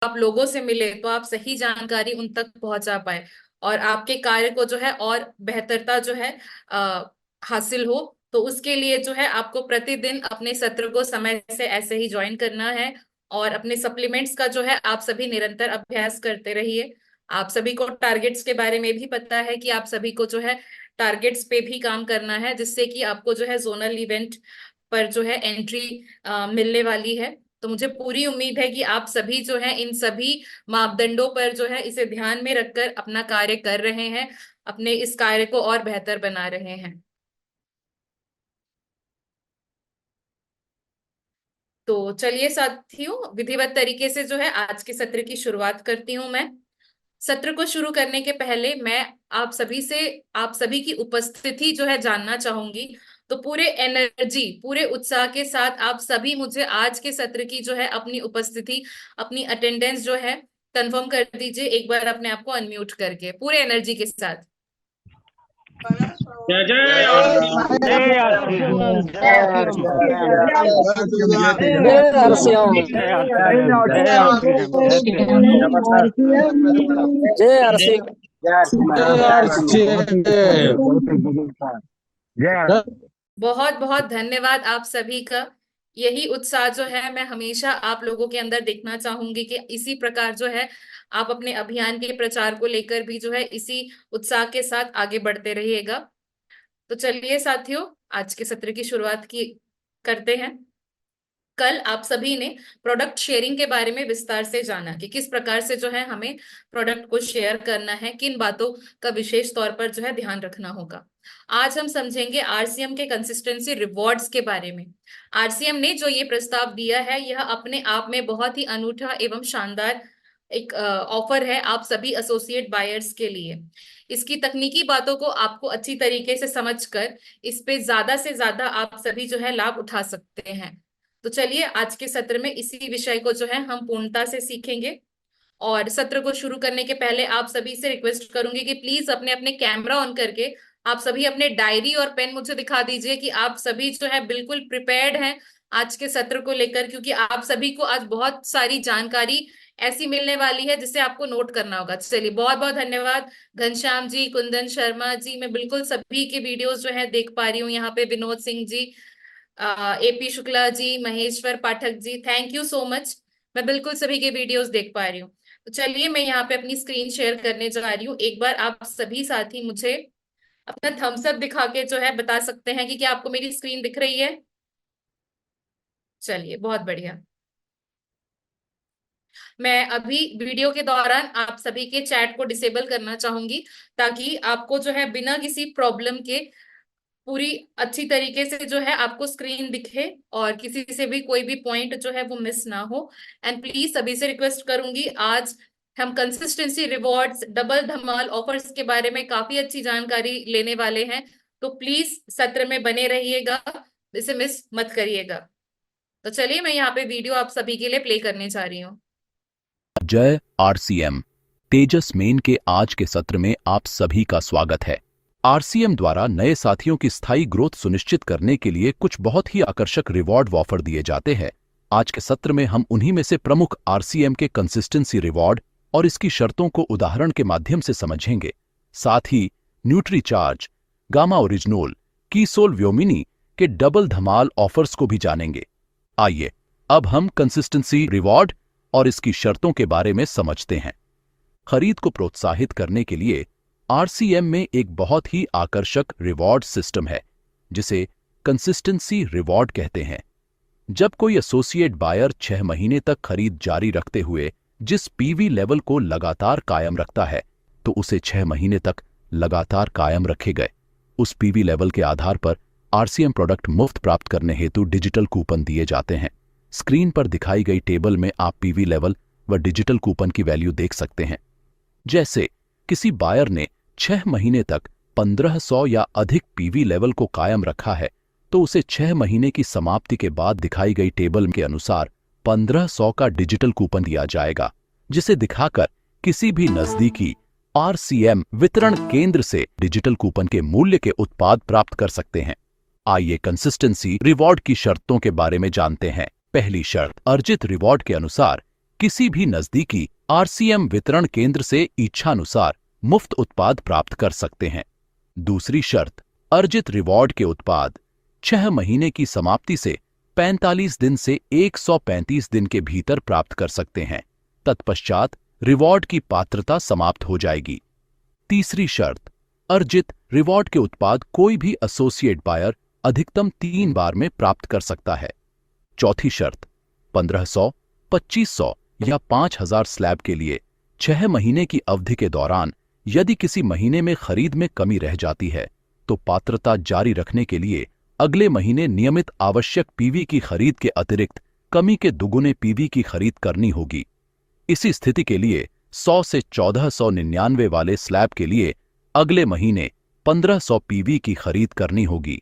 आप लोगों से मिले तो आप सही जानकारी उन तक पहुंचा पाए और आपके कार्य को जो है और बेहतरता जो है आ, हासिल हो। तो उसके लिए जो है आपको प्रतिदिन अपने सत्र को समय से ऐसे ही ज्वाइन करना है और अपने सप्लीमेंट्स का जो है आप सभी निरंतर अभ्यास करते रहिए। आप सभी को टारगेट्स के बारे में भी पता है कि आप सभी को जो है टारगेट्स पे भी काम करना है, जिससे कि आपको जो है जोनल इवेंट पर जो है एंट्री मिलने वाली है। तो मुझे पूरी उम्मीद है कि आप सभी जो है इन सभी मापदंडों पर जो है इसे ध्यान में रखकर अपना कार्य कर रहे हैं, अपने इस कार्य को और बेहतर बना रहे हैं। तो चलिए साथियों, विधिवत तरीके से जो है आज के सत्र की शुरुआत करती हूं मैं। सत्र को शुरू करने के पहले मैं आप सभी से आप सभी की उपस्थिति जो है जानना चाहूंगी। तो पूरे एनर्जी, पूरे उत्साह के साथ आप सभी मुझे आज के सत्र की जो है अपनी उपस्थिति, अपनी अटेंडेंस जो है कंफर्म कर दीजिए एक बार अपने आप को अनम्यूट करके पूरे एनर्जी के साथ। जय जय जय आरसीएम। जय आरसीएम, आरसीएम, जय जय आरसीएम, आरसीएम, जय आरसीएम, जय आरसीएम, जय आरसीएम, जय आरसीएम, जय आरसीएम। बहुत बहुत धन्यवाद आप सभी का। यही उत्साह जो है मैं हमेशा आप लोगों के अंदर देखना चाहूंगी कि इसी प्रकार जो है आप अपने अभियान के प्रचार को लेकर भी जो है इसी उत्साह के साथ आगे बढ़ते रहिएगा। तो चलिए साथियों, आज के सत्र की शुरुआत की करते हैं। कल आप सभी ने प्रोडक्ट शेयरिंग के बारे में विस्तार से जाना कि किस प्रकार से जो है हमें प्रोडक्ट को शेयर करना है, किन बातों का विशेष तौर पर जो है ध्यान रखना होगा। आज हम समझेंगे आरसीएम के कंसिस्टेंसी रिवॉर्ड्स के बारे में। आरसीएम ने जो ये प्रस्ताव दिया है यह अपने आप में बहुत ही अनूठा एवं शानदार एक ऑफर है आप सभी एसोसिएट बायर्स के लिए। इसकी तकनीकी बातों को आपको अच्छी तरीके से समझकर इस पे ज्यादा से ज्यादा आप सभी जो है लाभ उठा सकते हैं। तो चलिए आज के सत्र में इसी विषय को जो है हम पूर्णता से सीखेंगे। और सत्र को शुरू करने के पहले आप सभी से रिक्वेस्ट करूंगी कि प्लीज अपने अपने कैमरा ऑन करके आप सभी अपने डायरी और पेन मुझे दिखा दीजिए कि आप सभी जो है बिल्कुल प्रिपेयर्ड हैं आज के सत्र को लेकर, क्योंकि आप सभी को आज बहुत सारी जानकारी ऐसी मिलने वाली है जिसे आपको नोट करना होगा। चलिए, बहुत बहुत धन्यवाद घनश्याम जी, कुंदन शर्मा जी, मैं बिल्कुल सभी के वीडियोस जो है देख पा रही हूँ यहाँ पे। Vinod Singh ji, AP Shukla ji, Maheshwar Pathak ji, thank you so much. मैं बिल्कुल सभी के वीडियोस देख पा रही हूँ। तो चलिए मैं यहाँ पे अपनी स्क्रीन शेयर करने जा रही हूँ। एक बार आप सभी साथी मुझे अपना थम्स अप दिखा के जो है बता सकते हैं कि क्या आपको मेरी स्क्रीन दिख रही है। चलिए, बहुत बढ़िया। मैं अभी वीडियो के दौरान आप सभी के चैट को डिसेबल करना चाहूंगी ताकि आपको जो है बिना किसी प्रॉब्लम के पूरी अच्छी तरीके से जो है आपको स्क्रीन दिखे और किसी से भी कोई भी पॉइंट जो है वो मिस ना हो। एंड प्लीज सभी से रिक्वेस्ट करूंगी, आज हम कंसिस्टेंसी रिवॉर्ड्स, डबल धमाल ऑफर्स के बारे में काफी अच्छी जानकारी लेने वाले हैं। तो प्लीज सत्र में बने रहिएगा, इसे मिस मत करिएगा। तो चलिए मैं यहाँ पे वीडियो आप सभी के लिए प्ले करने जा रही हूँ। जय आरसीएम। तेजस मेन के आज के सत्र में आप सभी का स्वागत है। आरसीएम द्वारा नए साथियों की स्थायी ग्रोथ सुनिश्चित करने के लिए कुछ बहुत ही आकर्षक रिवॉर्ड ऑफर दिए जाते हैं। आज के सत्र में हम उन्हीं में से प्रमुख आरसीएम के कंसिस्टेंसी रिवॉर्ड और इसकी शर्तों को उदाहरण के माध्यम से समझेंगे। साथ ही न्यूट्री चार्ज, गामा ओरिजिनोल, कीसोल व्योमिनी के डबल धमाल ऑफर्स को भी जानेंगे। आइए अब हम कंसिस्टेंसी रिवॉर्ड और इसकी शर्तों के बारे में समझते हैं। खरीद को प्रोत्साहित करने के लिए आरसीएम में एक बहुत ही आकर्षक रिवॉर्ड सिस्टम है जिसे कंसिस्टेंसी रिवॉर्ड कहते हैं। जब कोई एसोसिएट बायर 6 महीने तक खरीद जारी रखते हुए जिस पीवी लेवल को लगातार कायम रखता है तो उसे 6 महीने तक लगातार कायम रखे गए उस पीवी लेवल के आधार पर आरसीएम प्रोडक्ट मुफ्त प्राप्त करने हेतु डिजिटल कूपन दिए जाते हैं। स्क्रीन पर दिखाई गई टेबल में आप पीवी लेवल व डिजिटल कूपन की वैल्यू देख सकते हैं। जैसे किसी बायर ने 6 महीने तक 1500 या अधिक पीवी लेवल को कायम रखा है तो उसे 6 महीने की समाप्ति के बाद दिखाई गई टेबल के अनुसार 1500 का डिजिटल कूपन दिया जाएगा, जिसे दिखाकर किसी भी नजदीकी आरसीएम वितरण केंद्र से डिजिटल कूपन के मूल्य के उत्पाद प्राप्त कर सकते हैं। आइए कंसिस्टेंसी रिवॉर्ड की शर्तों के बारे में जानते हैं। पहली शर्त, अर्जित रिवॉर्ड के अनुसार किसी भी नजदीकी आरसीएम वितरण केंद्र से इच्छानुसार मुफ्त उत्पाद प्राप्त कर सकते हैं। दूसरी शर्त, अर्जित रिवॉर्ड के उत्पाद 6 महीने की समाप्ति से 45 दिन से 135 दिन के भीतर प्राप्त कर सकते हैं। तत्पश्चात रिवॉर्ड की पात्रता समाप्त हो जाएगी। तीसरी शर्त, अर्जित रिवॉर्ड के उत्पाद कोई भी एसोसिएट बायर अधिकतम 3 बार में प्राप्त कर सकता है। चौथी शर्त, 1500, 2500 या 5000 स्लैब के लिए 6 महीने की अवधि के दौरान यदि किसी महीने में खरीद में कमी रह जाती है तो पात्रता जारी रखने के लिए अगले महीने नियमित आवश्यक पीवी की खरीद के अतिरिक्त कमी के दुगुने पीवी की खरीद करनी होगी। इसी स्थिति के लिए 100 से 1499 वाले स्लैब के लिए अगले महीने 1500 पीवी की खरीद करनी होगी।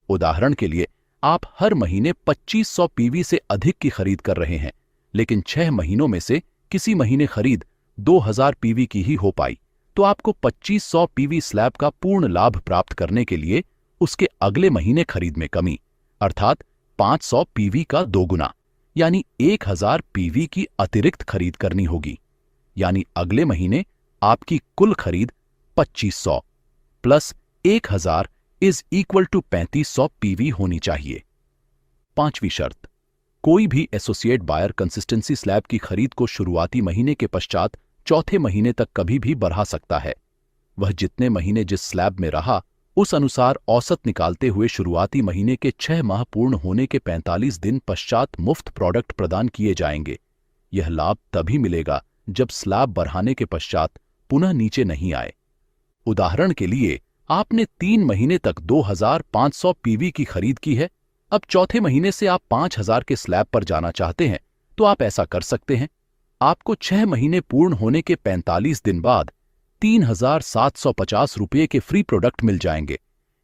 उदाहरण के लिए, आप हर महीने 2500 पीवी से अधिक की खरीद कर रहे हैं, लेकिन 6 महीनों में से किसी महीने खरीद 2000 पीवी की ही हो पाई, तो आपको 2500 पीवी स्लैब का पूर्ण लाभ प्राप्त करने के लिए उसके अगले महीने खरीद में कमी अर्थात 500 पीवी का दोगुना यानी 1000 पीवी की अतिरिक्त खरीद करनी होगी। यानी अगले महीने आपकी कुल खरीद 2500 plus 1000 is equal to 3500 PV होनी चाहिए। पांचवी शर्त, कोई भी एसोसिएट बायर कंसिस्टेंसी स्लैब की खरीद को शुरुआती महीने के पश्चात चौथे महीने तक कभी भी बढ़ा सकता है। वह जितने महीने जिस स्लैब में रहा उस अनुसार औसत निकालते हुए शुरुआती महीने के 6 माह पूर्ण होने के 45 दिन पश्चात मुफ्त प्रोडक्ट प्रदान किए जाएंगे। यह लाभ तभी मिलेगा जब स्लैब बढ़ाने के पश्चात पुनः नीचे नहीं आए। उदाहरण के लिए, आपने 3 महीने तक 2500 पीवी की खरीद की है। अब चौथे महीने से आप 5000 के स्लैब पर जाना चाहते हैं तो आप ऐसा कर सकते हैं। आपको 6 महीने पूर्ण होने के 45 दिन बाद 3750 रुपये के फ्री प्रोडक्ट मिल जाएंगे।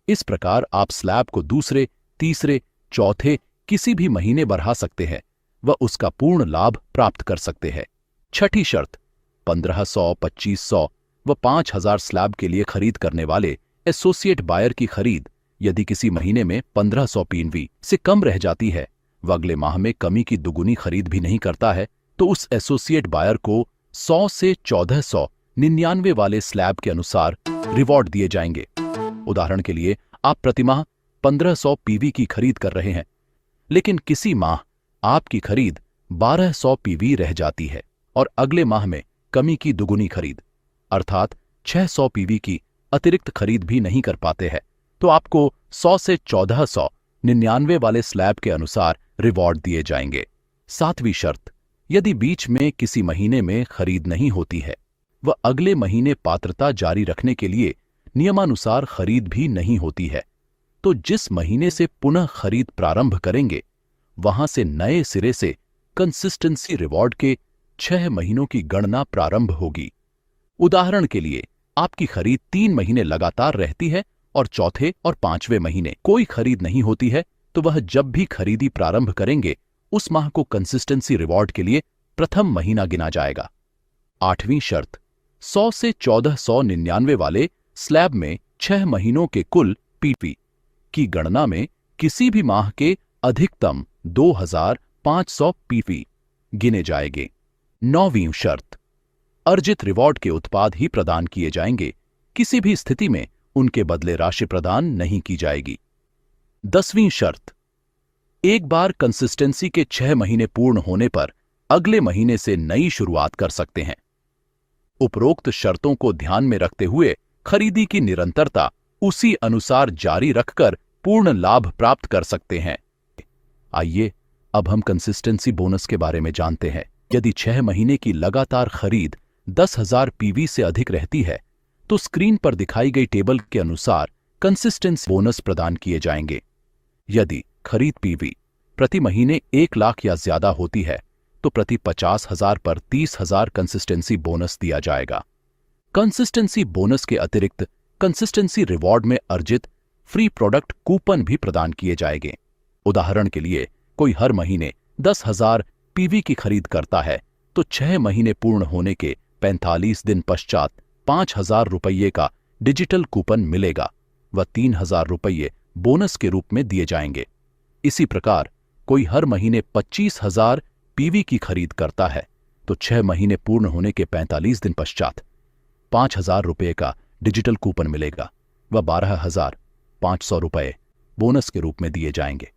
इस प्रकार आप स्लैब को दूसरे, तीसरे, चौथे किसी भी महीने बढ़ा सकते हैं व उसका पूर्ण लाभ प्राप्त कर सकते हैं। छठी शर्त, 1500, 2500 व 5000 स्लैब के लिए खरीद करने वाले एसोसिएट बायर की खरीद यदि किसी महीने में 1500 पीवी से कम रह जाती है व अगले माह में कमी की दुगुनी खरीद भी नहीं करता है तो उस एसोसिएट बायर को 100 से 1499 वाले स्लैब के अनुसार रिवॉर्ड दिए जाएंगे। उदाहरण के लिए, आप प्रतिमाह 1500 पीवी की खरीद कर रहे हैं, लेकिन किसी माह आपकी खरीद 1200 पीवी रह जाती है और अगले माह में कमी की दुगुनी खरीद अर्थात 600 पीवी की अतिरिक्त खरीद भी नहीं कर पाते हैं तो आपको 100 से 1499 वाले स्लैब के अनुसार रिवॉर्ड दिए जाएंगे। सातवीं शर्त, यदि बीच में किसी महीने में खरीद नहीं होती है व अगले महीने पात्रता जारी रखने के लिए नियमानुसार खरीद भी नहीं होती है तो जिस महीने से पुनः खरीद प्रारंभ करेंगे वहां से नए सिरे से कंसिस्टेंसी रिवॉर्ड के 6 महीनों की गणना प्रारंभ होगी। उदाहरण के लिए, आपकी खरीद 3 महीने लगातार रहती है और चौथे और 5वें महीने कोई खरीद नहीं होती है तो वह जब भी खरीदी प्रारंभ करेंगे उस माह को कंसिस्टेंसी रिवॉर्ड के लिए प्रथम महीना गिना जाएगा। आठवीं शर्त, 100 से 1499 वाले स्लैब में 6 महीनों के कुल पीवी की गणना में किसी भी माह के अधिकतम 2500 पीवी गिने जाएंगे। 9वीं शर्त, अर्जित रिवॉर्ड के उत्पाद ही प्रदान किए जाएंगे, किसी भी स्थिति में उनके बदले राशि प्रदान नहीं की जाएगी। 10वीं शर्त, एक बार कंसिस्टेंसी के 6 महीने पूर्ण होने पर अगले महीने से नई शुरुआत कर सकते हैं। उपरोक्त शर्तों को ध्यान में रखते हुए खरीदी की निरंतरता उसी अनुसार जारी रखकर पूर्ण लाभ प्राप्त कर सकते हैं। आइए अब हम कंसिस्टेंसी बोनस के बारे में जानते हैं। यदि 6 महीने की लगातार खरीद 10,000 पीवी से अधिक रहती है तो स्क्रीन पर दिखाई गई टेबल के अनुसार कंसिस्टेंसी बोनस प्रदान किए जाएंगे। यदि खरीद पीवी प्रति महीने 1 लाख या ज्यादा होती है तो प्रति 50,000 पर 30,000 कंसिस्टेंसी बोनस दिया जाएगा। कंसिस्टेंसी बोनस के अतिरिक्त कंसिस्टेंसी रिवॉर्ड में अर्जित फ्री प्रोडक्ट कूपन भी प्रदान किए जाएंगे। उदाहरण के लिए, कोई हर महीने 10,000 पीवी की खरीद करता है तो 6 महीने पूर्ण होने के 45 दिन पश्चात 5,000 रुपये का डिजिटल कूपन मिलेगा व 3,000 रुपये बोनस के रूप में दिए जाएंगे। इसी प्रकार कोई हर महीने 25,000 पीवी की खरीद करता है तो 6 महीने पूर्ण होने के 45 दिन पश्चात 5,000 रुपये का डिजिटल कूपन मिलेगा व 12,500 रुपये बोनस के रूप में दिए जाएंगे।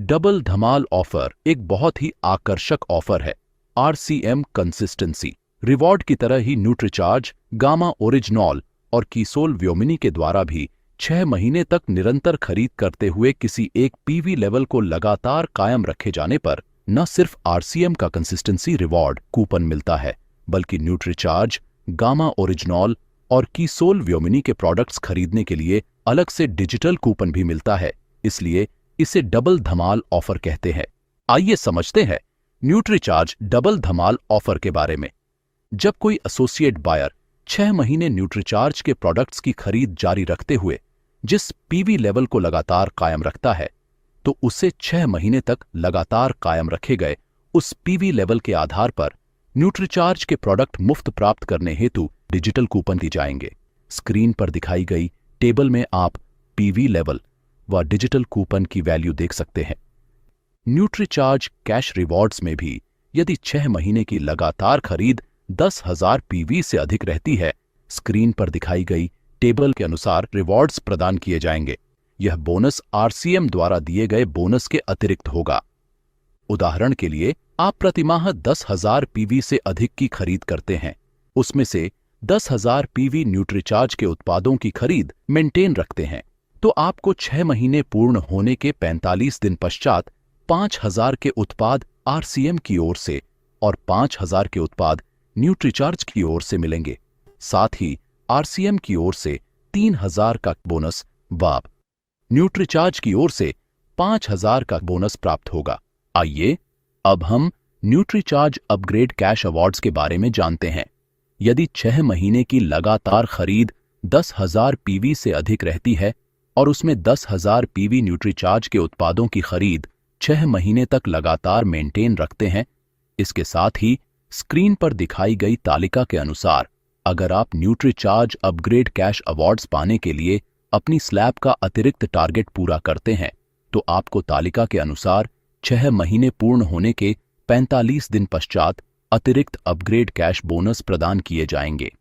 डबल धमाल ऑफर एक बहुत ही आकर्षक ऑफर है। आरसीएम कंसिस्टेंसी रिवॉर्ड की तरह ही न्यूट्रीचार्ज, गामा ओरिजिनॉल और कीसोल व्योमिनी के द्वारा भी 6 महीने तक निरंतर खरीद करते हुए किसी एक पीवी लेवल को लगातार कायम रखे जाने पर न सिर्फ आरसीएम का कंसिस्टेंसी रिवॉर्ड कूपन मिलता है, बल्कि न्यूट्रीचार्ज, गामा ओरिजिनॉल और कीसोल व्योमिनी के प्रोडक्ट्स खरीदने के लिए अलग से डिजिटल कूपन भी मिलता है। इसलिए इसे डबल धमाल ऑफर कहते हैं। आइए समझते हैं न्यूट्रीचार्ज डबल धमाल ऑफर के बारे में। जब कोई एसोसिएट बायर 6 महीने न्यूट्रीचार्ज के प्रोडक्ट्स की खरीद जारी रखते हुए जिस पीवी लेवल को लगातार कायम रखता है, तो उसे 6 महीने तक लगातार कायम रखे गए उस पीवी लेवल के आधार पर न्यूट्रीचार्ज के प्रोडक्ट मुफ्त प्राप्त करने हेतु डिजिटल कूपन दिए जाएंगे। स्क्रीन पर दिखाई गई टेबल में आप पीवी लेवल व डिजिटल कूपन की वैल्यू देख सकते हैं। न्यूट्रीचार्ज कैश रिवॉर्ड्स में भी यदि 6 महीने की लगातार खरीद 10,000 पीवी से अधिक रहती है, स्क्रीन पर दिखाई गई टेबल के अनुसार रिवॉर्ड्स प्रदान किए जाएंगे। यह बोनस आरसीएम द्वारा दिए गए बोनस के अतिरिक्त होगा। उदाहरण के लिए, आप प्रतिमाह 10,000 पीवी से अधिक की खरीद करते हैं, उसमें से 10,000 पीवी न्यूट्रीचार्ज के उत्पादों की खरीद मेंटेन रखते हैं, तो आपको 6 महीने पूर्ण होने के 45 दिन पश्चात 5,000 के उत्पाद आरसीएम की ओर से और 5,000 के उत्पाद न्यूट्रीचार्ज की ओर से मिलेंगे। साथ ही आरसीएम की ओर से 3,000 का बोनस व न्यूट्रीचार्ज की ओर से 5,000 का बोनस प्राप्त होगा। आइए अब हम न्यूट्रीचार्ज अपग्रेड कैश अवार्ड्स के बारे में जानते हैं। यदि 6 महीने की लगातार खरीद 10,000 पीवी से अधिक रहती है और उसमें 10,000 पीवी न्यूट्रीचार्ज के उत्पादों की खरीद 6 महीने तक लगातार मेंटेन रखते हैं, इसके साथ ही स्क्रीन पर दिखाई गई तालिका के अनुसार अगर आप न्यूट्रीचार्ज अपग्रेड कैश अवार्ड्स पाने के लिए अपनी स्लैब का अतिरिक्त टारगेट पूरा करते हैं, तो आपको तालिका के अनुसार 6 महीने पूर्ण होने के 45 दिन पश्चात अतिरिक्त अपग्रेड कैश बोनस प्रदान किए जाएंगे।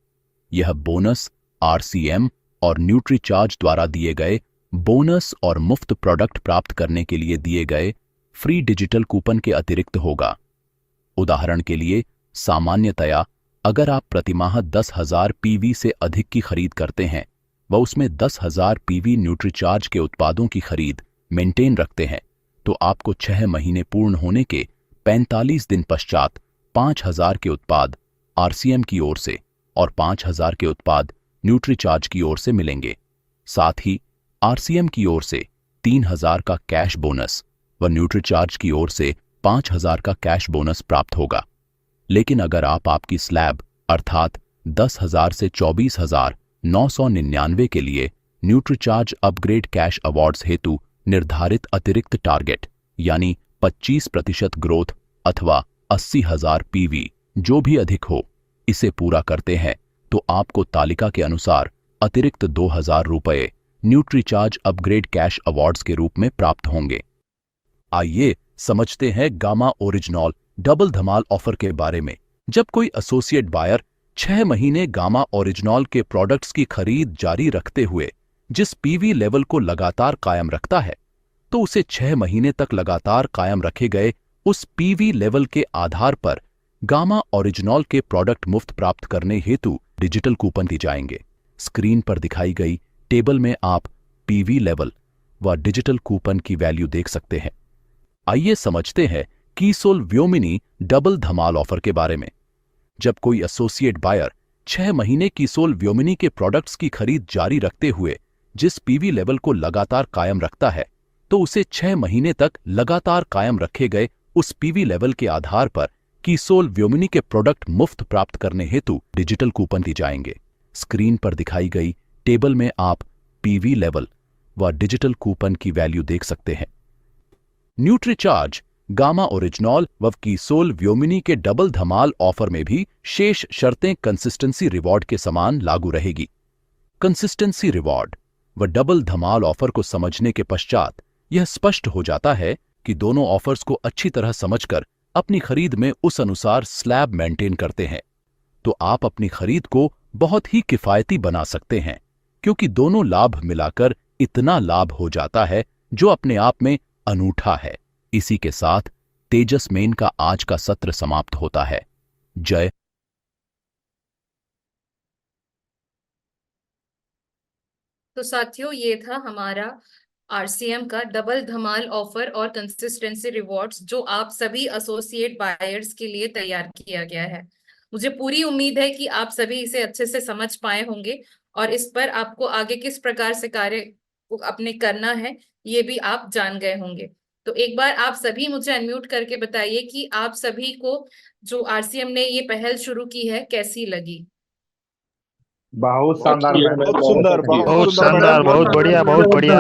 यह बोनस आरसीएम और न्यूट्रीचार्ज द्वारा दिए गए बोनस और मुफ्त प्रोडक्ट प्राप्त करने के लिए दिए गए फ्री डिजिटल कूपन के अतिरिक्त होगा। उदाहरण के लिए, सामान्यतया अगर आप प्रतिमाह 10,000 पीवी से अधिक की खरीद करते हैं व उसमें 10,000 पीवी न्यूट्रीचार्ज के उत्पादों की खरीद मेंटेन रखते हैं, तो आपको 6 महीने पूर्ण होने के 45 दिन पश्चात 5,000 के उत्पाद आरसीएम की ओर से और 5,000 के उत्पाद न्यूट्रीचार्ज की ओर से मिलेंगे। साथ ही आरसीएम की ओर से 3,000 का कैश बोनस व न्यूट्रीचार्ज की ओर से 5,000 का कैश बोनस प्राप्त होगा। लेकिन अगर आप आपकी स्लैब अर्थात 10,000 से 24,999 के लिए न्यूट्रीचार्ज अपग्रेड कैश अवार्ड्स हेतु निर्धारित अतिरिक्त टारगेट यानी 25% ग्रोथ अथवा 80,000 पीवी जो भी अधिक हो, इसे पूरा करते हैं, तो आपको तालिका के अनुसार अतिरिक्त 2,000 रुपये न्यूट्रीचार्ज अपग्रेड कैश अवार्ड्स के रूप में प्राप्त होंगे। आइए समझते हैं गामा ओरिजिनॉल डबल धमाल ऑफर के बारे में। जब कोई एसोसिएट बायर 6 महीने गामा ओरिजिनॉल के प्रोडक्ट्स की खरीद जारी रखते हुए जिस पीवी लेवल को लगातार कायम रखता है, तो उसे 6 महीने तक लगातार कायम रखे गए उस पीवी लेवल के आधार पर गामा ओरिजिनॉल के प्रोडक्ट मुफ्त प्राप्त करने हेतु डिजिटल कूपन दिए जाएंगे। स्क्रीन पर दिखाई गई टेबल में आप पीवी लेवल व डिजिटल कूपन की वैल्यू देख सकते हैं। आइए समझते हैं कीसोल व्योमिनी डबल धमाल ऑफर के बारे में। जब कोई एसोसिएट बायर 6 महीने कीसोल व्योमिनी के प्रोडक्ट्स की खरीद जारी रखते हुए जिस पीवी लेवल को लगातार कायम रखता है, तो उसे 6 महीने तक लगातार कायम रखे गए उस पीवी लेवल के आधार पर कीसोल व्योमिनी के प्रोडक्ट मुफ्त प्राप्त करने हेतु डिजिटल कूपन दिए जाएंगे। स्क्रीन पर दिखाई गई टेबल में आप पीवी लेवल व डिजिटल कूपन की वैल्यू देख सकते हैं। न्यूट्रीचार्ज, गामा ओरिजिनॉल व कीसोल व्योमिनी के डबल धमाल ऑफर में भी शेष शर्तें कंसिस्टेंसी रिवॉर्ड के समान लागू रहेगी। कंसिस्टेंसी रिवॉर्ड व डबल धमाल ऑफर को समझने के पश्चात यह स्पष्ट हो जाता है कि दोनों ऑफर्स को अच्छी तरह समझकर अपनी खरीद में उस अनुसार स्लैब मेंटेन करते हैं, तो आप अपनी खरीद को बहुत ही किफायती बना सकते हैं, क्योंकि दोनों लाभ मिलाकर इतना लाभ हो जाता है जो अपने आप में अनूठा है। इसी के साथ तेजस मेन का आज का सत्र समाप्त होता है। जय। तो साथियों, ये था हमारा आरसीएम का डबल धमाल ऑफर और कंसिस्टेंसी रिवॉर्ड्स जो आप सभी एसोसिएट बायर्स के लिए तैयार किया गया है। मुझे पूरी उम्मीद है कि आप सभी इसे अच्छे से समझ पाए होंगे और इस पर आपको आगे किस प्रकार से कार्य अपने करना है ये भी आप जान गए होंगे। तो एक बार आप सभी मुझे अनम्यूट करके बताइए कि आप सभी को जो आरसीएम ने ये पहल शुरू की है कैसी लगी। बहुत शानदार मैम, बहुत सुंदर, बहुत बहुत सुंदर शानदार, मैडम, बहुत बढ़िया, बहुत बढ़िया।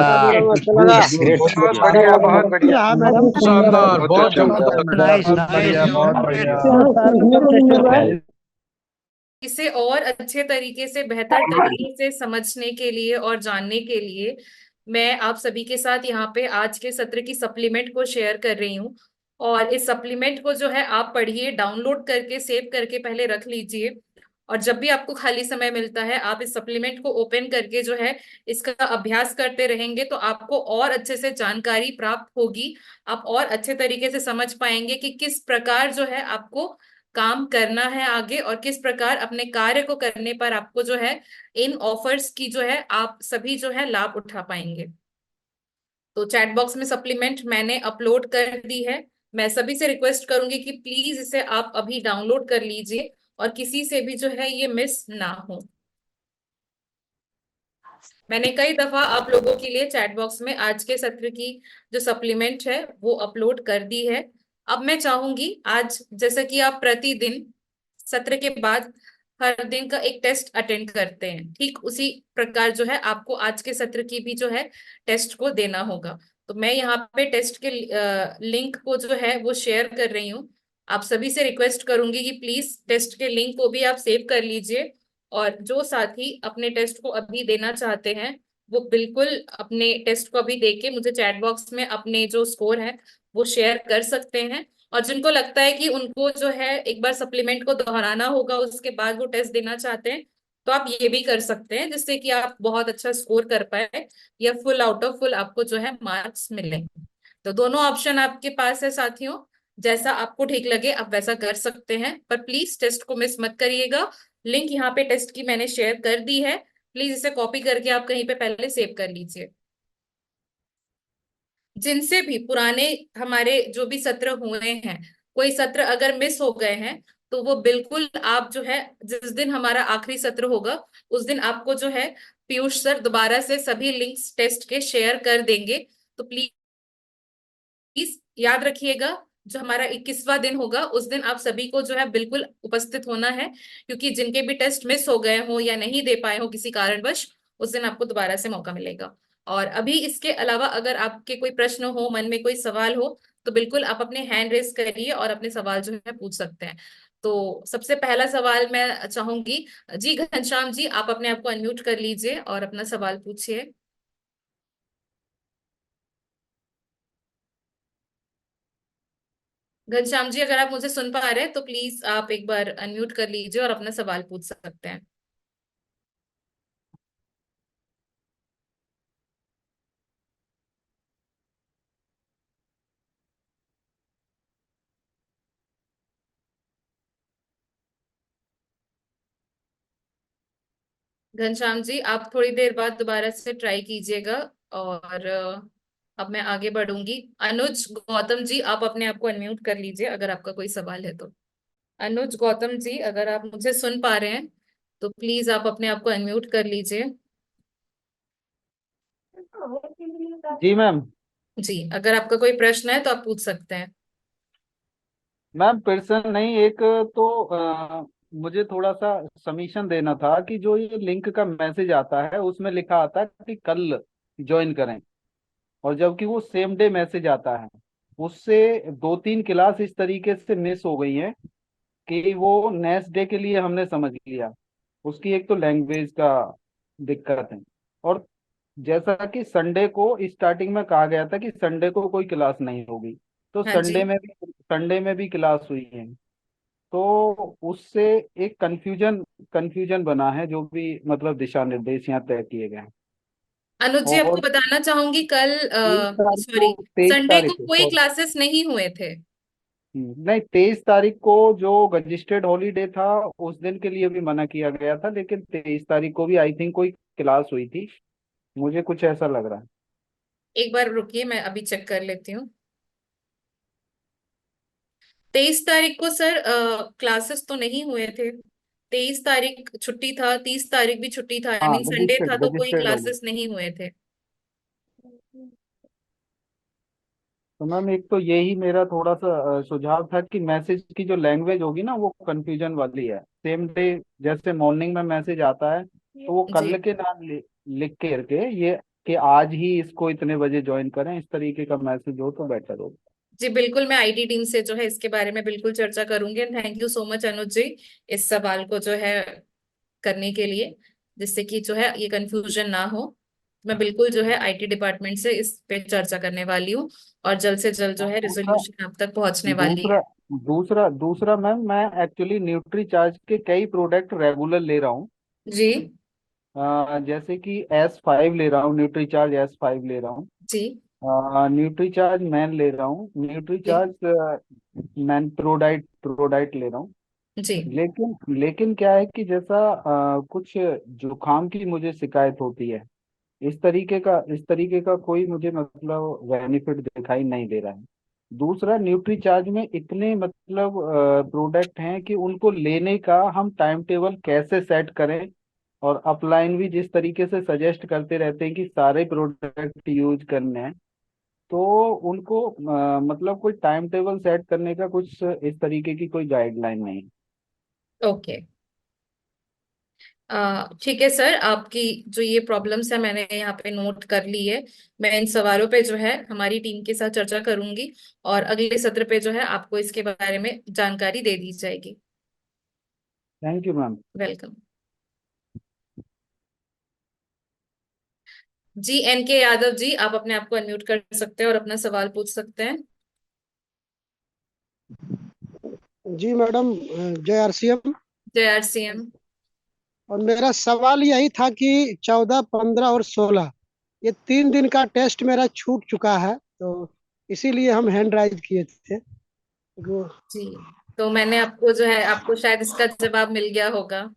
अच्छा लगा। बहुत बढ़िया, बहुत बढ़िया मैडम, शानदार, बहुत नाइस जबरदस्त। नाइस। बहुत बढ़िया। इसे और अच्छे तरीके से बेहतर तरीके से समझने के लिए और जानने के लिए मैं आप सभी के साथ यहाँ पे आज के सत्र की सप्लीमेंट को शेयर कर रही हूँ। और इस सप्लीमेंट को जो है आप पढ़िए, डाउनलोड करके सेव करके पहले रख लीजिए। और जब भी आपको खाली समय मिलता है आप इस सप्लीमेंट को ओपन करके जो है इसका अभ्यास करते रहेंगे तो आपको और अच्छे से जानकारी प्राप्त होगी। आप और अच्छे तरीके से समझ पाएंगे कि किस प्रकार जो है आपको काम करना है आगे और किस प्रकार अपने कार्य को करने पर आपको जो है इन ऑफर्स की जो है आप सभी जो है लाभ उठा पाएंगे। तो चैट बॉक्स में सप्लीमेंट मैंने अपलोड कर दी है। मैं सभी से रिक्वेस्ट करूंगी कि प्लीज इसे आप अभी डाउनलोड कर लीजिए और किसी से भी जो है ये मिस ना हो। मैंने कई दफा आप लोगों के लिए चैट बॉक्स में आज के सत्र की जो सप्लीमेंट है वो अपलोड कर दी है। अब मैं चाहूंगी आज जैसा कि आप प्रतिदिन सत्र के बाद हर दिन का एक टेस्ट अटेंड करते हैं, ठीक उसी प्रकार जो है आपको आज के सत्र की भी जो है टेस्ट को देना होगा। तो मैं यहाँ पे टेस्ट के लिंक को जो है वो शेयर कर रही हूँ। आप सभी से रिक्वेस्ट करूंगी कि प्लीज टेस्ट के लिंक को भी आप सेव कर लीजिए और जो साथी अपने टेस्ट को अभी देना चाहते हैं वो बिल्कुल अपने टेस्ट को अभी देके मुझे चैट बॉक्स में अपने जो स्कोर है वो शेयर कर सकते हैं। और जिनको लगता है कि उनको जो है एक बार सप्लीमेंट को दोहराना होगा उसके बाद वो टेस्ट देना चाहते हैं तो आप ये भी कर सकते हैं जिससे कि आप बहुत अच्छा स्कोर कर पाए या फुल आउट ऑफ फुल आपको जो है मार्क्स मिले। तो दोनों ऑप्शन आपके पास है साथियों, जैसा आपको ठीक लगे आप वैसा कर सकते हैं, पर प्लीज टेस्ट को मिस मत करिएगा। लिंक यहाँ पे टेस्ट की मैंने शेयर कर दी है, प्लीज इसे कॉपी करके आप कहीं पे पहले सेव कर लीजिए। जिनसे भी पुराने हमारे जो भी सत्र हुए हैं, कोई सत्र अगर मिस हो गए हैं तो वो बिल्कुल आप जो है जिस दिन हमारा आखिरी सत्र होगा उस दिन आपको जो है पीयूष सर दोबारा से सभी लिंक्स टेस्ट के शेयर कर देंगे। तो प्लीज याद रखिएगा जो हमारा 21वां दिन होगा उस दिन आप सभी को जो है बिल्कुल उपस्थित होना है, क्योंकि जिनके भी टेस्ट मिस हो गए हो या नहीं दे पाए हो किसी कारणवश उस दिन आपको दोबारा से मौका मिलेगा। और अभी इसके अलावा अगर आपके कोई प्रश्न हो, मन में कोई सवाल हो तो बिल्कुल आप अपने हैंड रेस करिए और अपने सवाल जो है पूछ सकते हैं। तो सबसे पहला सवाल मैं चाहूंगी, जी घनश्याम जी आप अपने आप को अनम्यूट कर लीजिए और अपना सवाल पूछिए। घनश्याम जी अगर आप मुझे सुन पा रहे हैं तो प्लीज आप एक बार अनम्यूट कर लीजिए और अपना सवाल पूछ सकते हैं। घनश्याम जी आप थोड़ी देर बाद दोबारा से ट्राई कीजिएगा। और अब मैं आगे बढ़ूंगी। अनुज गौतम जी आप अपने आप को अनम्यूट कर लीजिए अगर आपका कोई सवाल है तो। अनुज गौतम जी अगर आप मुझे सुन पा रहे हैं तो प्लीज आप अपने आप को अनम्यूट कर लीजिए। जी मैम। जी अगर आपका कोई प्रश्न है तो आप पूछ सकते हैं। मैम प्रश्न नहीं, एक तो मुझे थोड़ा सा सबमिशन देना था कि जो ये लिंक का मैसेज आता है उसमें लिखा आता है कि कल ज्वाइन करें, और जबकि वो सेम डे मैसेज आता है। उससे 2-3 क्लास इस तरीके से मिस हो गई हैं कि वो नेक्स्ट डे के लिए हमने समझ लिया। उसकी एक तो लैंग्वेज का दिक्कत है, और जैसा कि संडे को स्टार्टिंग में कहा गया था कि संडे को कोई क्लास नहीं होगी, तो हाँ जी। संडे में भी क्लास हुई है। तो उससे एक कंफ्यूजन बना है, जो भी मतलब दिशा निर्देश यहाँ तय किए गए हैं। अनुज जी, आपको और बताना चाहूंगी, कल 23 तारीख सॉरी, को, तेईस संडे को तारीख कोई को क्लासेस नहीं हुए थे। नहीं, 23 तारीख को जो रजिस्टर्ड हॉलीडे था उस दिन के लिए भी मना किया गया था, लेकिन 23 तारीख को भी आई थिंक कोई क्लास हुई थी, मुझे कुछ ऐसा लग रहा है। एक बार रुकिए, मैं अभी चेक कर लेती हूँ। 23 तारीख को सर क्लासेस तो नहीं हुए थे। 23 तारीख छुट्टी था, 30 तारीख भी छुट्टी था, आई हाँ, मीन संडे था, रजिस्टर्ड तो कोई रजिस्टर्ड हॉलीडे। क्लासेस नहीं हुए थे। तो मैम एक तो यही मेरा थोड़ा सा सुझाव था कि मैसेज की जो लैंग्वेज होगी ना वो कंफ्यूजन वाली है। सेम डे जैसे मॉर्निंग में मैसेज आता है तो वो जी कल के नाम लिख के करके ये कि आज ही इसको इतने बजे ज्वाइन करें, इस तरीके का मैसेज हो तो बेटर हो। जी, बिल्कुल, मैं आईटी टीम से जो है इसके बारे में बिल्कुल चर्चा करूंगी। थैंक यू सो मच अनुज जी, इस सवाल को जो है करने के लिए, जिससे कि जो है ये कंफ्यूजन ना हो। मैं बिल्कुल जो है आईटी डिपार्टमेंट से इस पे चर्चा करने वाली हूँ, और जल्द से जल्द जो और है दूसरा रिजोल्यूशन आप तक पहुंचने वाली दूसरा है। दूसरा दूसरा मैम, मैं एक्चुअली न्यूट्री चार्ज के कई प्रोडक्ट रेगुलर ले रहा हूँ। जी जैसे कि S5 ले रहा हूँ, न्यूट्री चार्ज S5 ले रहा हूँ, जी न्यूट्री चार्ज मैन ले रहा हूँ, न्यूट्री जी चार्ज मैन प्रोडाइट प्रोडाइट ले रहा हूँ। जी। लेकिन क्या है कि जैसा कुछ जुकाम की मुझे शिकायत होती है, इस तरीके का कोई मुझे मतलब बेनिफिट दिखाई नहीं दे रहा है। दूसरा, न्यूट्री चार्ज में इतने मतलब प्रोडक्ट हैं कि उनको लेने का हम टाइम टेबल कैसे सेट करें, और अपलाइन भी जिस तरीके से सजेस्ट करते रहते हैं कि सारे प्रोडक्ट यूज करने हैं, तो उनको मतलब कोई टाइम टेबल सेट करने का कुछ इस तरीके की कोई गाइडलाइन नहीं। ओके, ठीक है सर, आपकी जो ये प्रॉब्लम्स है मैंने यहाँ पे नोट कर ली है। मैं इन सवालों पे जो है हमारी टीम के साथ चर्चा करूंगी, और अगले सत्र पे जो है आपको इसके बारे में जानकारी दे दी जाएगी। Thank you ma'am. Welcome. G N K Yadav जी, आप अपने आप को अनम्यूट कर सकते हैं और अपना सवाल पूछ सकते हैं। जी मैडम, जय आरसीएम। जय आरसीएम। और मेरा सवाल यही था कि 14, 15 और 16 ये 3 दिन का टेस्ट मेरा छूट चुका है, तो इसीलिए हम हैंड राइज किए थे। जी, तो मैंने आपको जो है, आपको शायद इसका जवाब मिल गया होगा।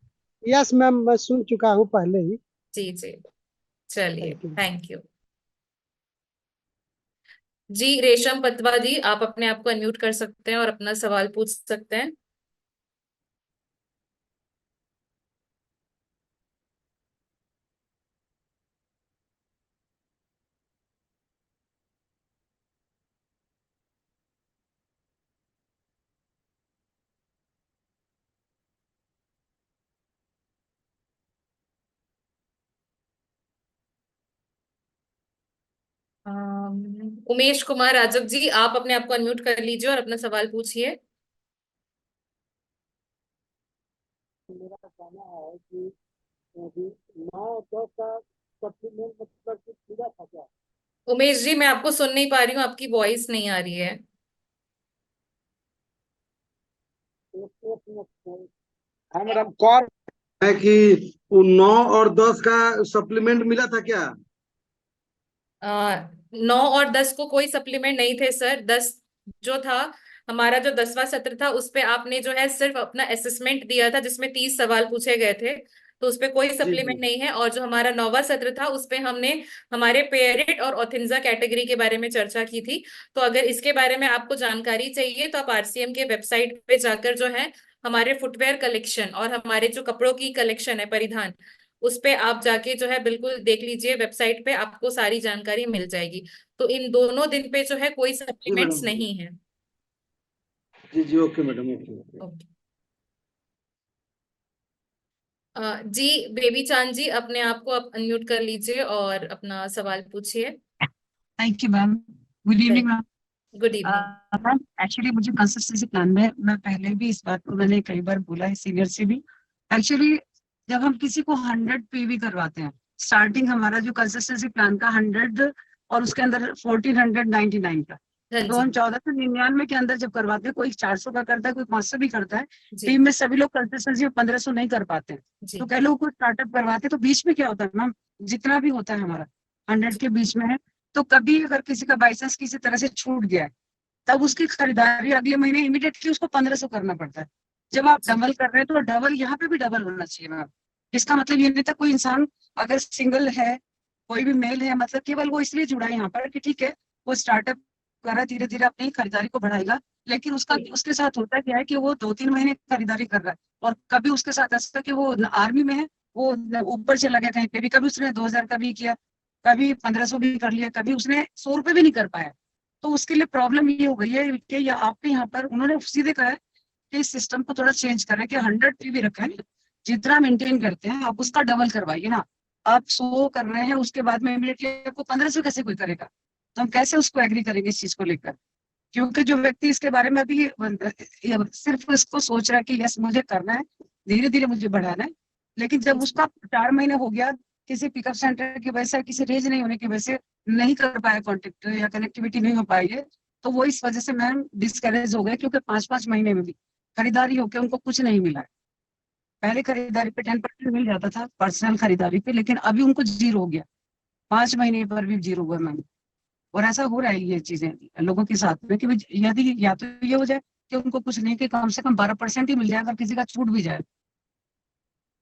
यस मैम, मैं सुन चुका हूँ पहले ही। जी जी, चलिए, थैंक यू। Thank you. जी रेशम पतवा जी, आप अपने आप को अनम्यूट कर सकते हैं और अपना सवाल पूछ सकते हैं। उमेश कुमार यादव जी, आप अपने आप को अनम्यूट कर लीजिए और अपना सवाल पूछिए। मेरा कहना है कि अभी 9, 10 का सप्लीमेंट मतलब कि पूरा था क्या? उमेश जी, मैं आपको सुन नहीं पा रही हूँ, आपकी वॉइस नहीं आ रही है। हाँ मैडम, कौन है कि वो 9 और 10 का सप्लीमेंट मिला था क्या? 9 और 10 को कोई सप्लीमेंट नहीं थे सर। 10 जो था, हमारा जो 10वां सत्र था, उस पे आपने जो है सिर्फ अपना असेसमेंट दिया था, जिसमें 30 सवाल पूछे गए थे, तो उस पे कोई जी सप्लीमेंट जी। नहीं है। और जो हमारा 9वां सत्र था, उस पे हमने हमारे पेयरेट और ऑथिंजा कैटेगरी के बारे में चर्चा की थी। तो अगर इसके बारे में आपको जानकारी चाहिए, तो आप आरसीएम के वेबसाइट पे जाकर जो है हमारे फुटवेयर कलेक्शन और हमारे जो कपड़ों की कलेक्शन है, परिधान, उस पे आप जाके जो है बिल्कुल देख लीजिए, वेबसाइट पे आपको सारी जानकारी मिल जाएगी। तो इन दोनों दिन पे जो है कोई जी सप्लीमेंट्स मैडम। नहीं है। जी जी, okay madam, okay okay. Okay. जी बेबी चांद जी, अपने आप को आप अनम्यूट कर लीजिए और अपना सवाल पूछिए। Thank you ma'am. Good evening ma'am. Good evening. Ma'am actually मुझे कंसिस्टेंसी प्लान में, मैं पहले भी इस बात को मैंने कई बार बोला है सीनियर से भी। एक्चुअली जब हम किसी को 100 पीवी करवाते हैं, स्टार्टिंग हमारा जो कंसिस्टेंसी प्लान का 100 और उसके अंदर 1499 का, हाँ तो जी। हम 1499 के अंदर जब करवाते हैं, कोई 400 का करता है, कोई 500 भी करता है। जी। टीम में सभी लोग कंसिस्टेंसी में 1500 नहीं कर पाते हैं। जी। तो कई लोग को स्टार्टअप करवाते हैं, तो बीच में क्या होता है मैम, जितना भी होता है हमारा 100 के बीच में है, तो कभी अगर किसी का बाइसेंस किसी तरह से छूट गया है, तब उसकी खरीदारी अगले महीने इमीडिएटली उसको 1500 करना पड़ता है। जब आप जी। डबल कर रहे हैं तो डबल यहाँ पे भी डबल होना चाहिए मैम। इसका मतलब ये नहीं था कोई इंसान अगर सिंगल है, कोई भी मेल है, मतलब केवल वो इसलिए जुड़ा है यहाँ पर कि ठीक है वो स्टार्टअप कर रहा है, धीरे धीरे अपनी खरीदारी को बढ़ाएगा, लेकिन उसका उसके साथ होता क्या है कि वो 2-3 महीने खरीदारी कर रहा है, और कभी उसके साथ ऐसा कि वो आर्मी में है, वो ऊपर चला गया कहीं पे भी, कभी उसने 2000 का भी किया, कभी 1500 भी कर लिया, कभी उसने 100 रुपये भी नहीं कर पाया। तो उसके लिए प्रॉब्लम ये हो गई है कि या आपके यहाँ पर उन्होंने सीधे कहा है कि इस सिस्टम को थोड़ा चेंज करें कि 100 पे भी रखें, जितना मेंटेन करते हैं आप उसका डबल करवाइए ना। आप 100 कर रहे हैं, उसके बाद में इमीडिएटली आपको 1500 कैसे कोई करेगा? तो हम कैसे उसको एग्री करेंगे इस चीज को लेकर? क्योंकि जो व्यक्ति इसके बारे में अभी सिर्फ इसको सोच रहा है कि यस मुझे करना है, धीरे धीरे मुझे बढ़ाना है, लेकिन जब उसका 4 महीने हो गया, किसी पिकअप सेंटर की वजह से, किसी रेंज नहीं होने की वजह से नहीं कर पाया कॉन्टेक्ट या कनेक्टिविटी नहीं हो पाई है, तो वो इस वजह से मैम डिस्करेज हो गए, क्योंकि 5-5 महीने में भी खरीदारी होकर उनको कुछ नहीं मिला है। पहले खरीदारी पे 10% मिल जाता था पर्सनल खरीदारी पे, लेकिन अभी उनको जीरो हो गया, 5 महीने पर भी जीरो हुआ मैम। और ऐसा हो रहा है ये चीजें लोगों के साथ में कि यदि या तो ये हो जाए कि उनको कुछ नहीं कि कम से कम 12% ही मिल जाए, अगर किसी का छूट भी जाए,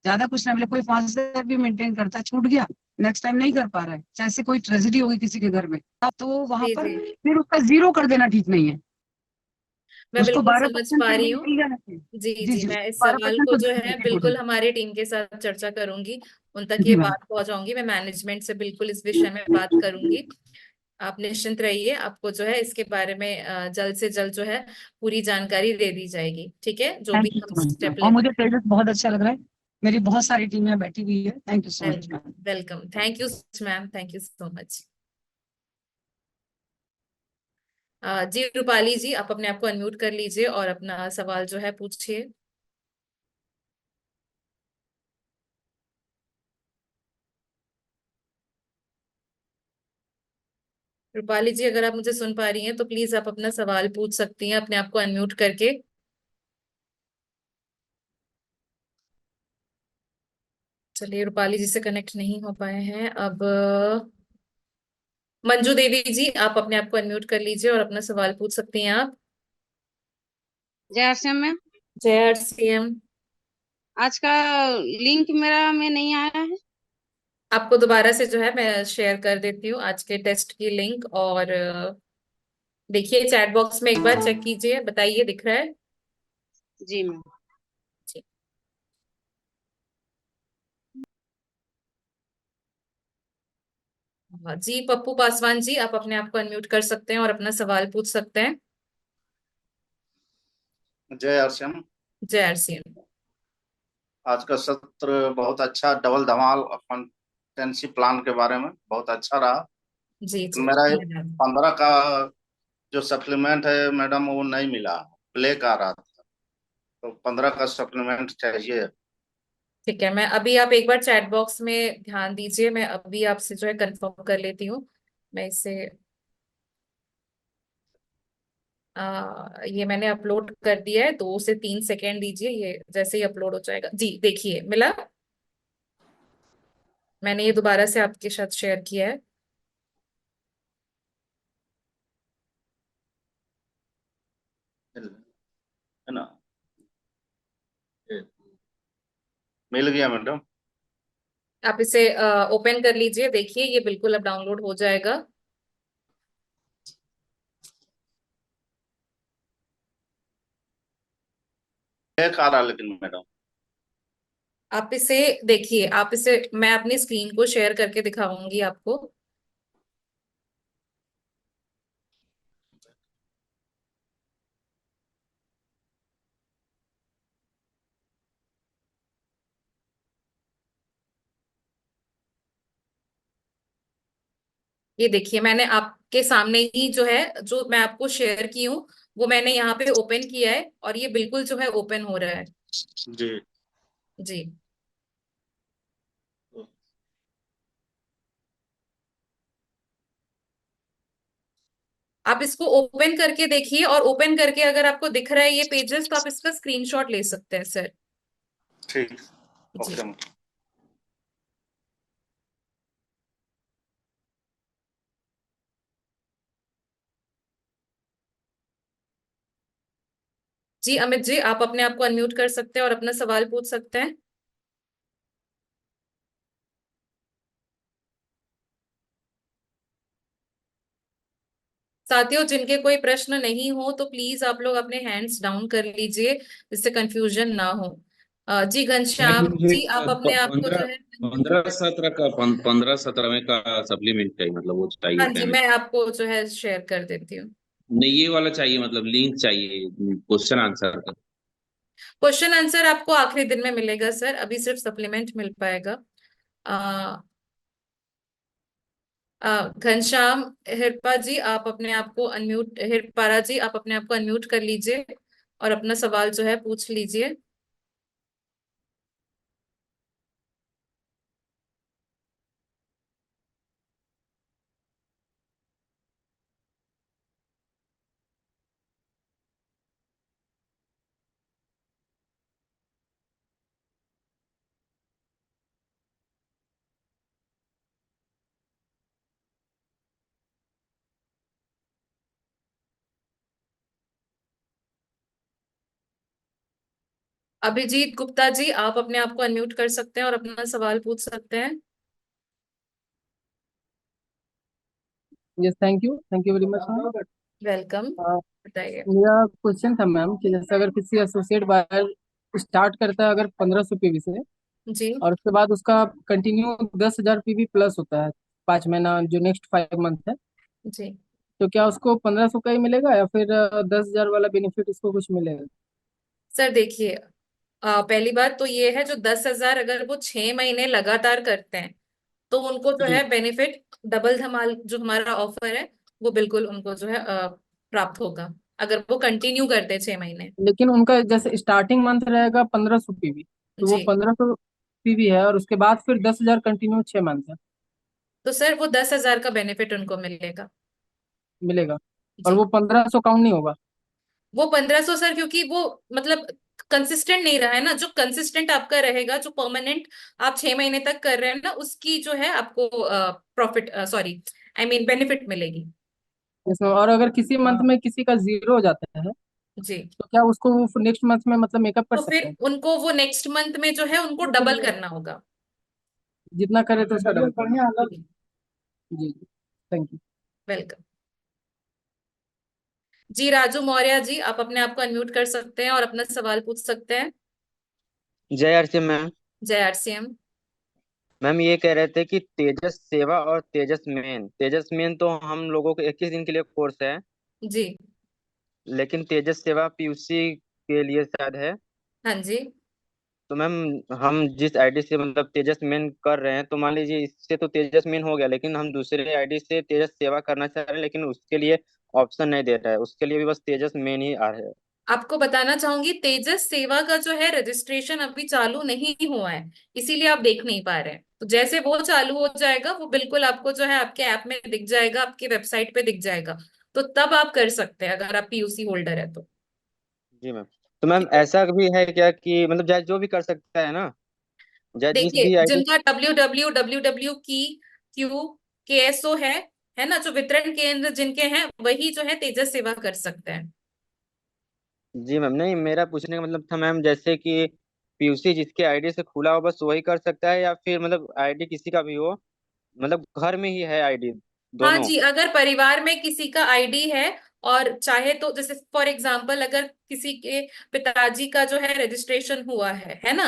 ज्यादा कुछ ना मिले, कोई 5000 भी मेंटेन करता है, छूट गया, नेक्स्ट टाइम नहीं कर पा रहा है, चाहे से कोई ट्रेजेडी होगी किसी के घर में, अब तो वहां जी। पर जी, फिर उसका जीरो कर देना ठीक नहीं है। मैं उसको बिल्कुल बारह समझ परसेंट पा पे रही भी हूँ। मिल जाना चाहिए। जी। जी जी, जी, मैं इस बारह सवाल परसेंट को तो जो देना है चाहिए बिल्कुल टोटल। हमारी टीम के साथ चर्चा करूंगी, उन तक जी ये मैम। बात पहुंचाऊंगी, मैं मैनेजमेंट से बिल्कुल इस विषय में बात करूंगी। आप निश्चिंत रहिए, आपको जो है इसके बारे में जल्द से जल्द जो है पूरी जानकारी दे दी जाएगी, ठीक है, जो थैंक भी यू हम सो मच मैम, स्टेप और लेते मुझे तेजस बहुत अच्छा लग रहा है, मेरी बहुत सारी टीमें बैठी हुई है, थैंक यू सो हैं। Much ma'am. Welcome, thank you ma'am, thank you so much. जी रूपाली जी, आप अपने आप को अनम्यूट कर लीजिए और अपना सवाल जो है पूछिए। रूपाली जी, अगर आप मुझे सुन पा रही हैं तो प्लीज आप अपना सवाल पूछ सकती हैं अपने आप को अनम्यूट करके। चलिए, रूपाली जी से कनेक्ट नहीं हो पाए हैं अब। मंजू देवी जी, आप अपने आप को अनम्यूट कर लीजिए और अपना सवाल पूछ सकती हैं आप। जय आरसीएम मैम। जय आरसीएम। आज का लिंक मेरा में नहीं आया है। आपको दोबारा से जो है मैं शेयर कर देती हूँ आज के टेस्ट की लिंक, और देखिए चैट बॉक्स में एक बार चेक कीजिए, बताइए दिख रहा है? जी मैम। जी। हाँ जी, पप्पू पासवान जी, आप अपने आप को अनम्यूट कर सकते हैं और अपना सवाल पूछ सकते हैं। जय आरसीएम। जय आरसीएम। आज का सत्र बहुत अच्छा, डबल धमाल अकाउंटेंसी प्लान के बारे में बहुत अच्छा रहा। जी जी, मेरा धन्यवाद। 15 का जो सप्लीमेंट है मैडम वो नहीं मिला, ब्लैक आ रहा था, तो 15 का सप्लीमेंट चाहिए। ठीक है, मैं अभी, आप एक बार चैट बॉक्स में ध्यान दीजिए, मैं अभी आपसे जो है कंफर्म कर लेती हूँ। मैं इसे ये मैंने अपलोड कर दिया है, 2 से 3 सेकेंड दीजिए, ये जैसे ही अपलोड हो जाएगा। जी देखिए, मिला। मैंने ये दोबारा से आपके साथ शेयर किया है। है ना, मिल गया मैडम। आप इसे ओपन कर लीजिए, देखिए ये बिल्कुल अब डाउनलोड हो जाएगा। ब्लैक आ रहा लेकिन मैडम। आप इसे देखिए, आप इसे, मैं अपनी स्क्रीन को शेयर करके दिखाऊंगी आपको। ये देखिए, मैंने आपके सामने ही जो है, जो मैं आपको शेयर की हूँ, वो मैंने यहाँ पे ओपन किया है और ये बिल्कुल जो है ओपन हो रहा है। जी। जी। आप इसको ओपन करके देखिए, और ओपन करके अगर आपको दिख रहा है ये पेजेस, तो आप इसका स्क्रीनशॉट ले सकते हैं सर। ठीक, जी। ओके। जी अमित जी, आप अपने आप को अनम्यूट कर सकते हैं और अपना सवाल पूछ सकते हैं। साथियों, जिनके कोई प्रश्न नहीं हो तो प्लीज आप लोग अपने हैंड्स डाउन कर लीजिए, जिससे कंफ्यूजन ना हो। जी मैम, घनश्याम मुझे जी, आप अपने आप को जो पंद्रह है पंद्रह सत्रह का 15-17वें का सप्लीमेंट चाहिए, मतलब वो चाहिए हाँ जी, पेमेंट। मैं आपको जो है शेयर कर देती हूँ। नहीं, ये वाला चाहिए, मतलब लिंक चाहिए क्वेश्चन आंसर का। क्वेश्चन आंसर आपको आखिरी दिन में मिलेगा सर, अभी सिर्फ सप्लीमेंट मिल पाएगा। घनश्याम हिरपा जी, आप अपने आप को अनम्यूट, हिरपारा जी आप अपने आप को अनम्यूट कर लीजिए और अपना सवाल जो है पूछ लीजिए। अभिजीत गुप्ता जी, आप अपने आप को अनम्यूट कर सकते हैं और अपना सवाल पूछ सकते हैं। Yes, thank you very much ma'am. Welcome, uh, बताइए। मेरा क्वेश्चन था मैम कि जैसे अगर किसी एसोसिएट बायर स्टार्ट करता है अगर 1500 पीवी से, जी और उसके बाद उसका कंटिन्यू 10,000 पीवी प्लस होता है 5 महीना, जो नेक्स्ट 5 मंथ है, जी तो क्या उसको 1500 का ही मिलेगा या फिर 10,000 वाला बेनिफिट उसको कुछ मिलेगा? सर देखिए, पहली बात तो ये है, जो 10,000 अगर वो 6 महीने लगातार करते हैं तो उनको जो जी। है बेनिफिट डबल धमाल जो हमारा ऑफर है वो बिल्कुल उनको जो है प्राप्त होगा, अगर वो कंटिन्यू करते हैं 6 महीने। लेकिन उनका जैसे स्टार्टिंग मंथ रहेगा 1500 पीवी, तो वो जी, 1500 पीवी है, और उसके बाद फिर 10,000 कंटिन्यू 6 मंथ है तो सर वो 10,000 का बेनिफिट उनको मिलेगा। मिलेगा, और जी, वो 1500 काउंट नहीं होगा? वो 1,500 सर, क्योंकि वो मतलब कंसिस्टेंट नहीं रहा है ना। जो कंसिस्टेंट आपका रहेगा, जो परमानेंट आप 6 महीने तक कर रहे हैं ना, उसकी जो है आपको profit, sorry, I mean benefit मिलेगी। इसमें, और अगर किसी मंथ में किसी का जीरो हो जाता है, जी, तो क्या उसको वो नेक्स्ट मंथ में मतलब मेकअप कर तो सकते फिर हैं? उनको वो नेक्स्ट मंथ में जो है उनको डबल करना होगा। जितना करे तो उसका डबल। जी, थैंक यू। वेलकम। जी राजू मौर्य जी, आप अपने आप को अनम्यूट कर सकते हैं और अपना सवाल पूछ सकते हैं। जय आरसी मैम। जय आरसीएम। मैम ये कह रहे थे कि तेजस सेवा और तेजस मेन तो हम लोगों को 21 दिन के लिए कोर्स है, जी लेकिन तेजस सेवा पीयूसी के लिए शायद है। हाँ जी। तो मैम हम जिस आईडी से मतलब तेजस मेन कर रहे हैं, तो मान लीजिए इससे तो तेजस मेन हो गया, लेकिन हम दूसरे आईडी से तेजस सेवा करना चाह रहे हैं, लेकिन उसके लिए ऑप्शन नहीं दे रहा है, उसके लिए भी बस तेजस मेन ही आ रहा है। आपको बताना चाहूंगी, तेजस सेवा का जो है रजिस्ट्रेशन अभी चालू नहीं हुआ है, इसीलिए आप देख नहीं पा रहे हैं। तो जैसे वो चालू हो जाएगा, वो बिल्कुल आपको जो है आपके ऐप में दिख जाएगा, आपकी वेबसाइट पे दिख जाएगा। तो तब आप कर सकते हैं, अगर आप पीयूसी होल्डर है तो। जी मैम। तो मैम ठीक है, ऐसा भी है क्या कि मतलब चाहे जो भी कर सकता है ना, चाहे जिस देखिए भी आईडी। जिनका www की क्यू केएसओ है ना, जो वितरण केंद्र जिनके हैं, वही जो है तेजस सेवा कर सकते हैं। जी मैम, नहीं मेरा पूछने का मतलब था मैम, जैसे कि पीयूसी जिसके आईडी से खुला हो बस वही कर सकता है, या फिर मतलब आईडी किसी का भी हो, मतलब घर में ही है आईडी हाँ दोनों। जी, अगर परिवार में किसी का आईडी है और चाहे तो, जैसे फॉर एग्जांपल अगर किसी के पिताजी का जो है रजिस्ट्रेशन हुआ है ना,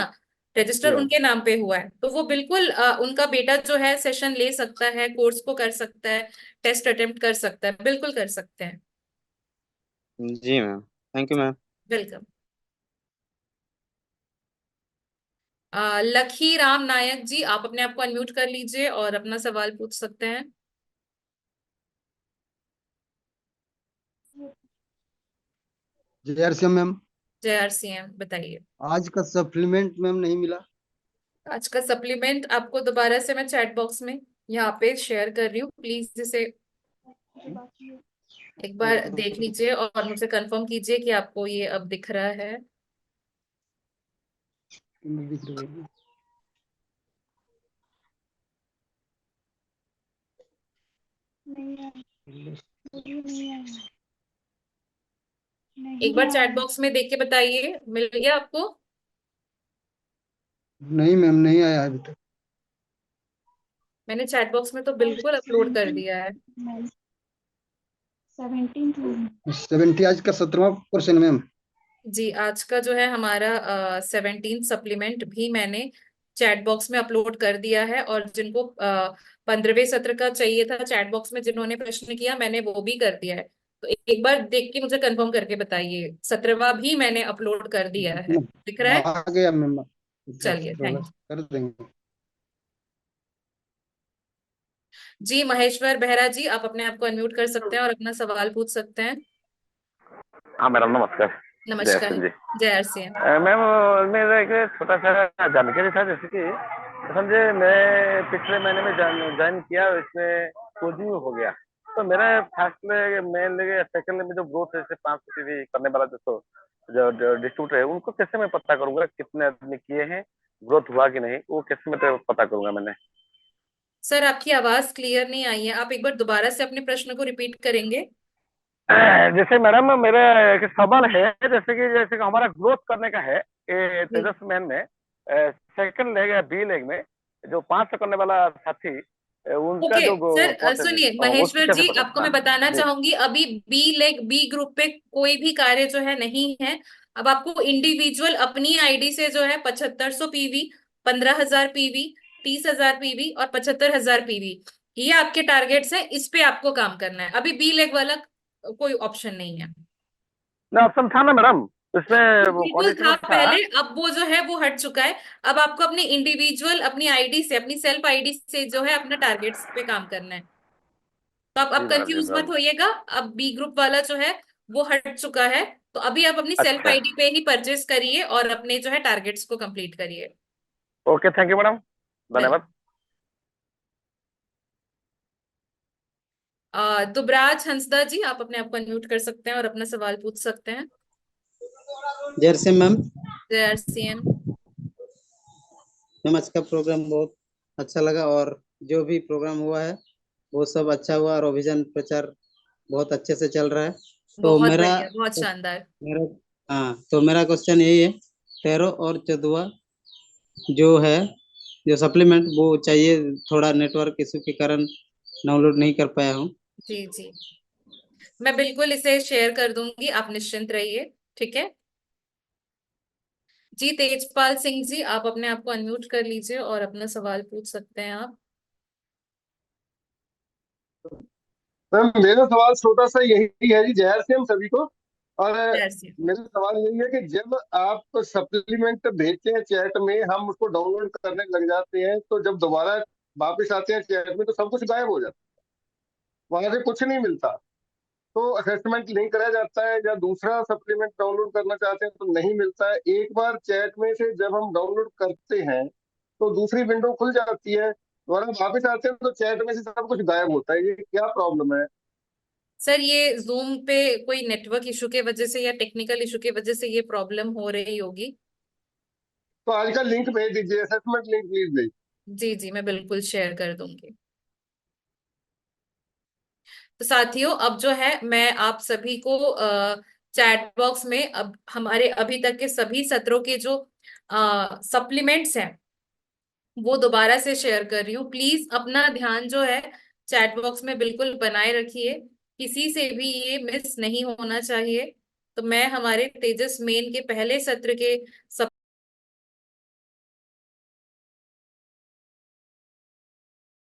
जी रजिस्टर मैम। उनके नाम पे हुआ है, तो वो बिल्कुल उनका बेटा जो है सेशन ले सकता है, कोर्स को कर सकता है, टेस्ट अटेम्प्ट कर सकता है, बिल्कुल कर सकते हैं। जी ma'am, thank you ma'am. Welcome. Lakhi Ram नायक जी, आप अपने आप को अनम्यूट कर लीजिए और अपना सवाल पूछ सकते हैं। जय श्री मैम। जय आरसीएम, बताइए। आज का सप्लीमेंट मैम नहीं मिला। आज का सप्लीमेंट आपको दोबारा से मैं चैट बॉक्स में यहाँ पे शेयर कर रही हूँ, प्लीज इसे एक बार देख लीजिए और मुझे कंफर्म कीजिए कि आपको ये अब दिख रहा है। एक बार चैट बॉक्स में देख के बताइए, मिल गया आपको? नहीं मैम, नहीं आया अभी तक। मैंने चैट बॉक्स में तो बिल्कुल अपलोड कर दिया है। 70 आज का 17वां क्वेश्चन मैम। जी, आज का जो है हमारा 17 सप्लीमेंट भी मैंने चैट बॉक्स में अपलोड कर दिया है, और जिनको 15वें सत्र का चाहिए था चैट बॉक्स में जिन्होंने प्रश्न किया, मैंने वो भी कर दिया है। तो एक बार देख के मुझे कंफर्म करके बताइए, 17वां भी मैंने अपलोड कर दिया है, दिख रहा है? आ गया मैम। चलिए, थैंक यू। कर देंगे। जी, महेश्वर बेहरा जी, आप अपने आप को अनम्यूट कर सकते हैं और अपना सवाल पूछ सकते हैं। हाँ मैडम, नमस्कार। जय नमस्कार। सिंह जी। जय आरसीएम। मैम, मेरा एक छोटा सा जानकारी था, जैसे कि समझे मैं पिछले महीने में ज्वाइन किया, इसमें कोचिंग हो गया, तो मेरा फर्स्ट में सेकंड में जो ग्रोथ है, जैसे 5 करने वाला जो डिस्ट्रीब्यूटर है, उनको कैसे मैं पता करूंगा कितने आदमी किए हैं, ग्रोथ हुआ कि नहीं, वो कैसे मैं पता करूंगा मैंने? सर, आपकी आवाज क्लियर नहीं आई है, आप एक बार दोबारा से अपने प्रश्न को रिपीट करेंगे? जैसे मैडम, मेरा एक सवाल है, जैसे कि हमारा ग्रोथ करने का है तेजस मैन में, सेकंड लेग या बी लेग में जो 5 करने वाला साथी, उनका ओके जो सर, सुनिए उसको महेश्वर कैसे जी, पता? आपको हाँ मैं बताना जी। चाहूंगी, अभी बी लेग बी ग्रुप पे कोई भी कार्य जो है नहीं है। अब आपको इंडिविजुअल अपनी आईडी से जो है 7500 पीवी, 15,000 पीवी, 30,000 पीवी और 75,000 पीवी, ये आपके टारगेट्स हैं, इस पे आपको काम करना है। अभी बी लेग वाला कोई ऑप्शन नहीं है। ना ऑप्शन था ना मैडम, इसमें वो बिल्कुल था कंडीशनल था। पहले, अब वो जो है वो हट चुका है। अब आपको अपने इंडिविजुअल अपनी आईडी से, अपनी सेल्फ आईडी से जो है अपना टारगेट्स पे काम करना है। तो आप जी अब मैडम, जी कंफ्यूज मत मैडम। होइएगा, अब बी ग्रुप वाला जो है वो हट चुका है। तो अभी आप अपनी सेल्फ अच्छा, आईडी पे ही परचेस करिए और अपने जो है टारगेट्स को कंप्लीट करिए। Okay, thank you madam, well, धन्यवाद। दुबराज हंसदा जी, आप अपने आप को अनम्यूट कर सकते हैं और अपना सवाल पूछ सकते हैं। जय मैम। जय आरसीएम। मैम, आज का प्रोग्राम बहुत अच्छा लगा, और जो भी प्रोग्राम हुआ है वो सब अच्छा हुआ, और अभियान प्रचार बहुत अच्छे से चल रहा है। तो बहुत मेरा बढ़िया, बहुत शानदार। मेरा हाँ, तो मेरा क्वेश्चन यही है, 13 और 14 जो है, जो सप्लीमेंट वो चाहिए, थोड़ा नेटवर्क इशू के कारण डाउनलोड नहीं कर पाया हूँ। जी जी, मैं बिल्कुल इसे शेयर कर दूंगी, आप निश्चिंत रहिए। ठीक है जी। तेजपाल सिंह जी, आप अपने आप को अनम्यूट कर लीजिए और अपना सवाल पूछ सकते हैं आप। मैम, मेरा सवाल छोटा सा यही है जी, जहर से हम सभी को। और जय आरसीएम। मेरा सवाल यही है कि जब आप सप्लीमेंट भेजते हैं चैट में, हम उसको डाउनलोड करने लग जाते हैं, तो जब दोबारा वापस आते हैं चैट में तो सब कुछ गायब हो जाता है, वहां से कुछ नहीं मिलता। तो असेसमेंट लिंक रह जाता है, या दूसरा सप्लीमेंट डाउनलोड करना चाहते हैं तो नहीं मिलता है। एक बार चैट में से जब हम डाउनलोड करते हैं तो दूसरी विंडो खुल जाती है, दोबारा वापस आते हैं तो चैट में से सब कुछ गायब होता है। ये क्या प्रॉब्लम है? सर, ये जूम पे कोई नेटवर्क इशू के वजह से या टेक्निकल इशू के वजह से ये प्रॉब्लम हो रही होगी। तो आज का लिंक भेज दीजिए, असेसमेंट लिंक प्लीज भेज। जी जी, मैं बिल्कुल शेयर कर दूंगी। तो साथियों, अब जो है मैं आप सभी को चैट बॉक्स में अब हमारे अभी तक के सभी सत्रों के जो सप्लीमेंट्स हैं वो दोबारा से शेयर कर रही हूँ। प्लीज अपना ध्यान जो है चैट बॉक्स में बिल्कुल बनाए रखिए, किसी से भी ये मिस नहीं होना चाहिए। तो मैं हमारे तेजस मेन के पहले सत्र के